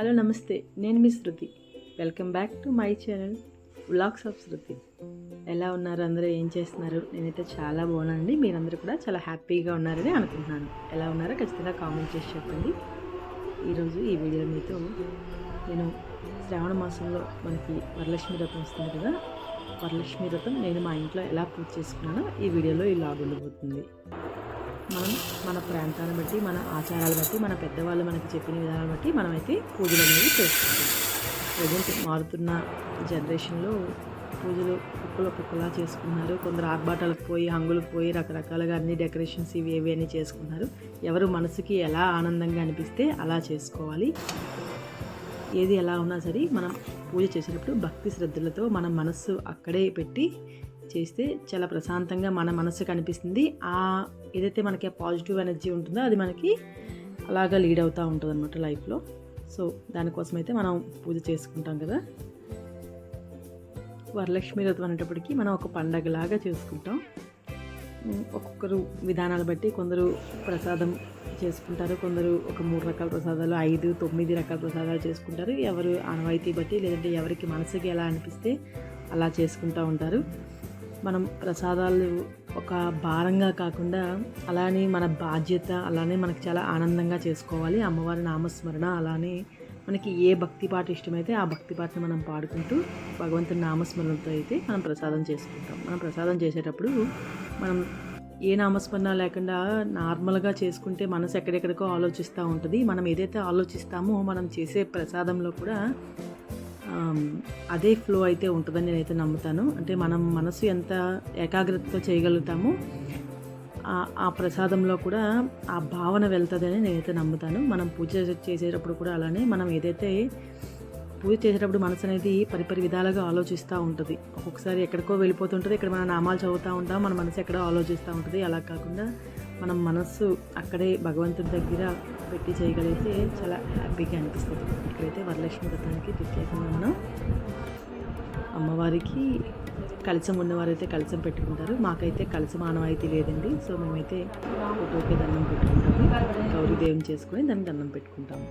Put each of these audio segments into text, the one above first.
Hello నమస్తే, నేను మీ Shruti. Welcome back to my channel vlogs of Shruti. ఎలా ఉన్నారు అందరూ, ఏం చేస్తున్నారు? నేనైతే చాలా బాగున్నానండి. మీరందరూ కూడా చాలా హ్యాపీగా ఉన్నారని అనుకుంటున్నాను. ఎలా ఉన్నారో ఖచ్చితంగా కామెంట్ చేసి చెప్పండి. ఈరోజు ఈ వీడియో మీతో నేను శ్రావణ మాసంలో మనకి వరలక్ష్మి వ్రతం వస్తుంది కదా, వరలక్ష్మి వ్రతం నేను మా ఇంట్లో ఎలా పూజ చేసుకున్నానో ఈ వీడియోలో ఈ లాగ్ ఉండబోతుంది. మనం మన ప్రాంతాన్ని బట్టి, మన ఆచారాలు బట్టి, మన పెద్దవాళ్ళు మనకి చెప్పిన విధానాలు బట్టి మనమైతే పూజలు అనేవి చేసుకుంటాం. ప్రజెంట్ మారుతున్న జనరేషన్లో పూజలు కుక్కలా చేసుకున్నారు. కొందరు ఆర్భాటాలకు పోయి, హంగులకు పోయి రకరకాలుగా అన్ని డెకరేషన్స్ ఇవి అని చేసుకున్నారు. ఎవరు మనసుకి ఎలా ఆనందంగా అనిపిస్తే అలా చేసుకోవాలి. ఏది ఎలా ఉన్నా సరే మనం పూజ చేసేటప్పుడు భక్తి శ్రద్ధలతో మన మనస్సు అక్కడే పెట్టి చేస్తే చాలా ప్రశాంతంగా మన మనసుకు అనిపిస్తుంది. ఏదైతే మనకి ఆ పాజిటివ్ ఎనర్జీ ఉంటుందో అది మనకి అలాగా లీడ్ అవుతూ ఉంటుంది అనమాట లైఫ్లో. సో దానికోసం అయితే మనం పూజ చేసుకుంటాం కదా. వరలక్ష్మి వ్రతం అనేటప్పటికీ మనం ఒక పండగలాగా చేసుకుంటాం. ఒక్కొక్కరు విధానాలు బట్టి కొందరు ప్రసాదం చేసుకుంటారు, కొందరు ఒక 3 రకాల ప్రసాదాలు, 5, 9 రకాల ప్రసాదాలు చేసుకుంటారు. ఎవరు ఆనవాయితీ బట్టి, లేదంటే ఎవరికి మనసుకి ఎలా అనిపిస్తే అలా చేసుకుంటూ ఉంటారు. మనం ప్రసాదాలు ఒక భారంగా కాకుండా అలానే మన బాధ్యత, అలానే మనకి చాలా ఆనందంగా చేసుకోవాలి. అమ్మవారి నామస్మరణ, అలానే మనకి ఏ భక్తి పాట ఇష్టమైతే ఆ భక్తి పాటను మనం పాడుకుంటూ భగవంతుని నామస్మరణతో అయితే మనం ప్రసాదం చేసుకుంటాం. మనం ప్రసాదం చేసేటప్పుడు మనం ఏ నామస్మరణ లేకుండా నార్మల్గా చేసుకుంటే మనసు ఎక్కడెక్కడికో ఆలోచిస్తూ ఉంటుంది. మనం ఏదైతే ఆలోచిస్తామో మనం చేసే ప్రసాదంలో కూడా అదే ఫ్లో అయితే ఉంటుందని నేనైతే నమ్ముతాను. అంటే మనం మనసు ఎంత ఏకాగ్రతతో చేయగలుగుతామో ఆ ప్రసాదంలో కూడా ఆ భావన వెళ్తుందని నేనైతే నమ్ముతాను. మనం పూజ చేసేటప్పుడు కూడా అలానే మనం ఏదైతే పూజ చేసేటప్పుడు మనసు అనేది పరిపరి విధాలుగా ఆలోచిస్తూ ఉంటుంది. ఒక్కొక్కసారి ఎక్కడికో వెళ్ళిపోతుంటుంది. ఇక్కడ మన నామాలు చదువుతూ ఉంటాం, మన మనసు ఎక్కడో ఆలోచిస్తూ ఉంటుంది. అలా కాకుండా మనం మనస్సు అక్కడే భగవంతుడి దగ్గర పెట్టి చేయగలిగితే చాలా హ్యాపీగా అనిపిస్తుంది. ఇక్కడైతే వరలక్ష్మి వ్రతానికి ప్రత్యేకంగా మనం అమ్మవారికి కలశం ఉన్నవారైతే కలశం పెట్టుకుంటారు. మాకైతే కలశం ఆనవాయితీ లేదండి. సో మేమైతే ఫోటోకి దండం పెట్టుకుంటాము. గౌరీదేవిని చేసుకొని దానికి దండం పెట్టుకుంటాము.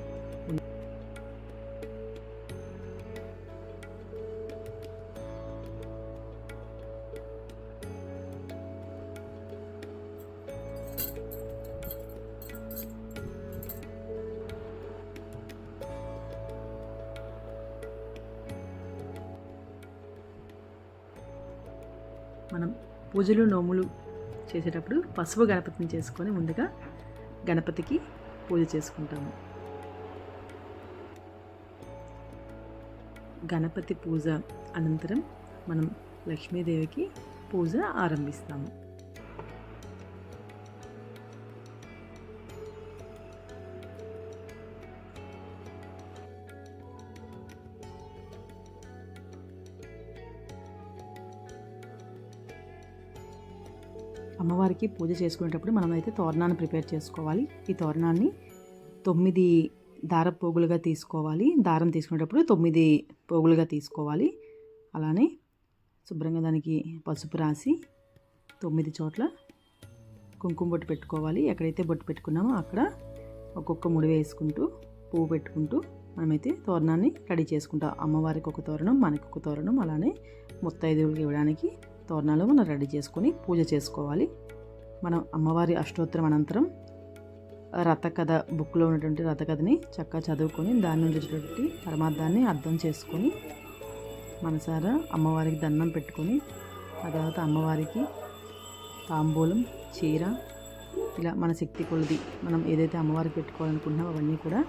మనం పూజలు నోములు చేసేటప్పుడు పసుపు గణపతిని చేసుకొని ముందుగా గణపతికి పూజ చేసుకుంటాము. గణపతి పూజ అనంతరం మనం లక్ష్మీదేవికి పూజ ఆరంభిస్తాము. అమ్మవారికి పూజ చేసుకునేటప్పుడు మనమైతే తోరణాన్ని ప్రిపేర్ చేసుకోవాలి. ఈ తోరణాన్ని 9 పోగులుగా తీసుకోవాలి. దారం తీసుకునేటప్పుడు 9 పోగులుగా తీసుకోవాలి. అలానే శుభ్రంగా దానికి పసుపు రాసి 9 చోట్ల కుంకుమ బొట్టు పెట్టుకోవాలి. ఎక్కడైతే బొట్టు పెట్టుకున్నామో అక్కడ ఒక్కొక్క ముడి వేసుకుంటూ పువ్వు పెట్టుకుంటూ మనమైతే తోరణాన్ని రెడీ చేసుకుంటాం. అమ్మవారికి ఒక తోరణం, మనకి ఒక తోరణం, అలానే ముత్తైదువులకు ఇవ్వడానికి తోరణాలు మనం రెడీ చేసుకొని పూజ చేసుకోవాలి. మనం అమ్మవారి అష్టోత్తరం అనంతరం రథకథ బుక్లో ఉన్నటువంటి రథకథని చక్కగా చదువుకొని దాని నుంచి వచ్చేటువంటి పరమార్థాన్ని అర్థం చేసుకొని మనసారా అమ్మవారికి దండం పెట్టుకొని ఆ తర్వాత అమ్మవారికి తాంబూలం, చీర, ఇలా మన శక్తి కొలది మనం ఏదైతే అమ్మవారికి పెట్టుకోవాలనుకుంటున్నామో అవన్నీ కూడా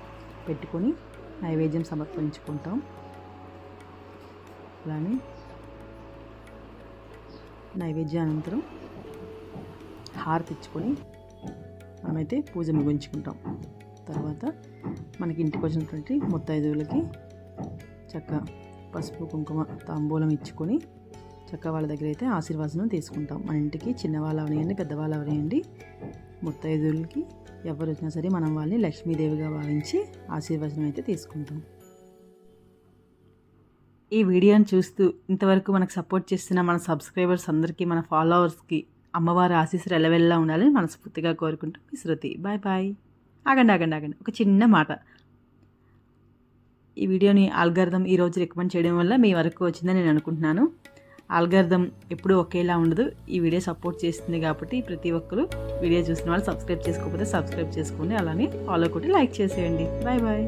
పెట్టుకొని నైవేద్యం సమర్పించుకుంటాం. అలానే నైవేద్యానంతరం హారతి ఇచ్చుకొని మనమైతే పూజ ముగించుకుంటాం. తర్వాత మనకి ఇంటికి వచ్చినటువంటి ముత్తైదువులకి చక్కగా పసుపు కుంకుమ తాంబూలం ఇచ్చుకొని చక్కగా వాళ్ళ దగ్గర అయితే ఆశీర్వాదం తీసుకుంటాం. మన ఇంటికి చిన్నవాళ్ళు అవనియండి, పెద్దవాళ్ళు అవనియండి, ముత్తైదువులకి ఎవరు వచ్చినా సరే మనం వాళ్ళని లక్ష్మీదేవిగా భావించి ఆశీర్వాదం అయితే తీసుకుంటాం. ఈ వీడియోని చూస్తూ ఇంతవరకు మనకు సపోర్ట్ చేస్తున్న మన సబ్స్క్రైబర్స్ అందరికీ, మన ఫాలోవర్స్కి అమ్మవారి ఆశీస్సులు ఎల్లవెల్లా ఉండాలని మనస్ఫూర్తిగా కోరుకుంటూ మీ శృతి. Bye bye. ఆగండి, ఒక చిన్న మాట. ఈ వీడియోని ఆల్గారిథం ఈరోజు రికమెండ్ చేయడం వల్ల మీ వరకు వచ్చిందని నేను అనుకుంటున్నాను. ఆల్గారిథం ఎప్పుడూ ఒకేలా ఉండదు. ఈ వీడియో సపోర్ట్ చేస్తుంది కాబట్టి ప్రతి ఒక్కరు వీడియో చూసిన వాళ్ళు సబ్స్క్రైబ్ చేసుకోకపోతే సబ్స్క్రైబ్ చేసుకోండి. అలానే ఫాలో కొట్టి లైక్ చేసేయండి. Bye bye.